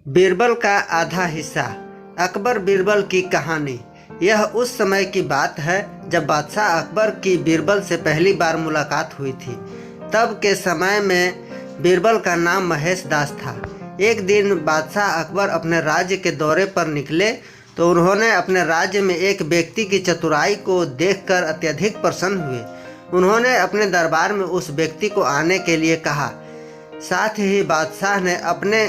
बीरबल का आधा हिस्सा। अकबर बीरबल की कहानी। यह उस समय की बात है जब बादशाह अकबर की बीरबल से पहली बार मुलाकात हुई थी। तब के समय में बीरबल का नाम महेश दास था। एक दिन बादशाह अकबर अपने राज्य के दौरे पर निकले तो उन्होंने अपने राज्य में एक व्यक्ति की चतुराई को देखकर अत्यधिक प्रसन्न हुए। उन्होंने अपने दरबार में उस व्यक्ति को आने के लिए कहा। साथ ही बादशाह ने अपने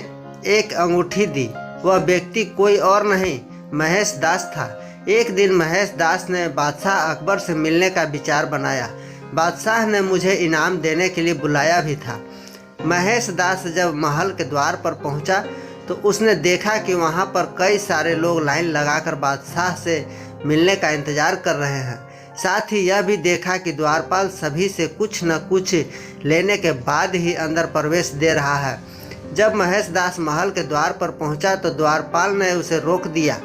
एक अंगूठी दी। वह व्यक्ति कोई और नहीं महेश दास था। एक दिन महेश दास ने बादशाह अकबर से मिलने का विचार बनाया। बादशाह ने मुझे इनाम देने के लिए बुलाया भी था। महेश दास जब महल के द्वार पर पहुंचा तो उसने देखा कि वहां पर कई सारे लोग लाइन लगाकर बादशाह से मिलने का इंतजार कर रहे हैं। साथ ही यह भी देखा कि द्वारपाल सभी से कुछ न कुछ लेने के बाद ही अंदर प्रवेश दे रहा है। जब महेश दास महल के द्वार पर पहुंचा तो द्वारपाल ने उसे रोक दिया।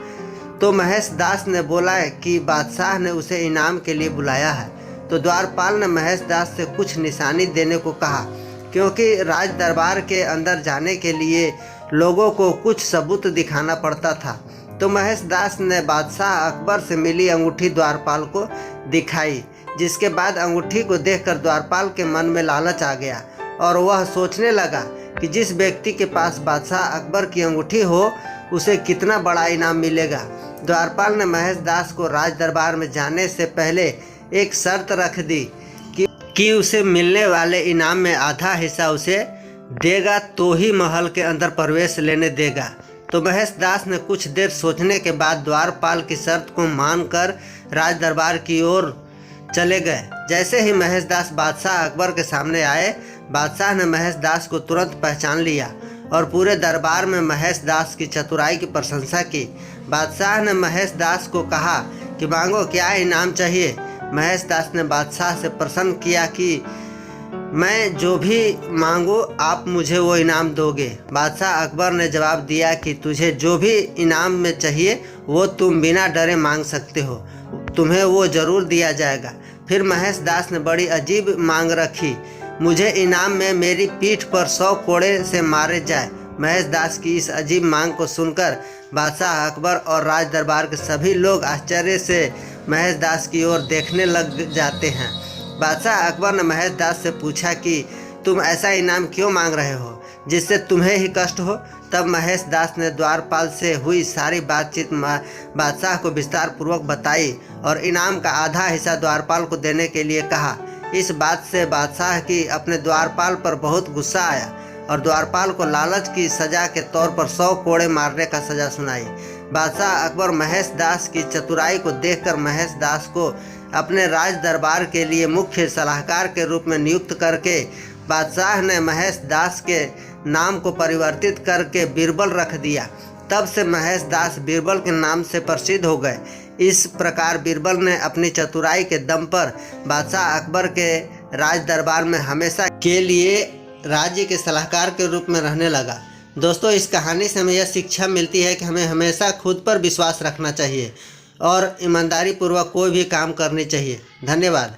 तो महेश दास ने बोला कि बादशाह ने उसे इनाम के लिए बुलाया है। तो द्वारपाल ने महेश दास से कुछ निशानी देने को कहा, क्योंकि राज दरबार के अंदर जाने के लिए लोगों को कुछ सबूत दिखाना पड़ता था। तो महेश दास ने बादशाह अकबर से मिली अंगूठी द्वारपाल को दिखाई, जिसके बाद अंगूठी को देखकर द्वारपाल के मन में लालच आ गया और वह सोचने लगा कि जिस व्यक्ति के पास बादशाह अकबर की अंगूठी हो उसे कितना बड़ा इनाम मिलेगा। द्वारपाल ने महेश दास को राज दरबार में जाने से पहले एक शर्त रख दी कि उसे मिलने वाले इनाम में आधा हिस्सा उसे देगा तो ही महल के अंदर प्रवेश लेने देगा। तो महेश दास ने कुछ देर सोचने के बाद द्वारपाल की शर्त को मानकर राज दरबार की ओर चले गए। जैसे ही महेश दास बादशाह अकबर के सामने आए, बादशाह ने महेश दास को तुरंत पहचान लिया और पूरे दरबार में महेश दास की चतुराई की प्रशंसा की। बादशाह ने महेश दास को कहा कि मांगो, क्या इनाम चाहिए। महेश दास ने बादशाह से प्रसन्न किया कि मैं जो भी मांगो आप मुझे वो इनाम दोगे। बादशाह अकबर ने जवाब दिया कि तुझे जो भी इनाम में चाहिए वो तुम बिना डरे मांग सकते हो, तुम्हें वो ज़रूर दिया जाएगा। फिर महेश दास ने बड़ी अजीब मांग रखी, मुझे इनाम में मेरी पीठ पर 100 कोड़े से मारे जाए। महेश दास की इस अजीब मांग को सुनकर बादशाह अकबर और राज दरबार के सभी लोग आश्चर्य से महेश दास की ओर देखने लग जाते हैं। बादशाह अकबर ने महेश दास से पूछा कि तुम ऐसा इनाम क्यों मांग रहे हो जिससे तुम्हें ही कष्ट हो। तब महेश दास ने द्वारपाल से हुई सारी बातचीत बादशाह को विस्तार पूर्वक बताई और इनाम का आधा हिस्सा द्वारपाल को देने के लिए कहा। इस बात से बादशाह की अपने द्वारपाल पर बहुत गुस्सा आया और द्वारपाल को लालच की सजा के तौर पर 100 कोड़े मारने का सजा सुनाई। बादशाह अकबर महेश दास की चतुराई को देखकर महेश दास को अपने राज दरबार के लिए मुख्य सलाहकार के रूप में नियुक्त करके बादशाह ने महेश दास के नाम को परिवर्तित करके बीरबल रख दिया। तब से महेश दास बीरबल के नाम से प्रसिद्ध हो गए। इस प्रकार बीरबल ने अपनी चतुराई के दम पर बादशाह अकबर के राज दरबार में हमेशा के लिए राज्य के सलाहकार के रूप में रहने लगा। दोस्तों, इस कहानी से हमें यह शिक्षा मिलती है कि हमें हमेशा खुद पर विश्वास रखना चाहिए और ईमानदारी पूर्वक कोई भी काम करनी चाहिए। धन्यवाद।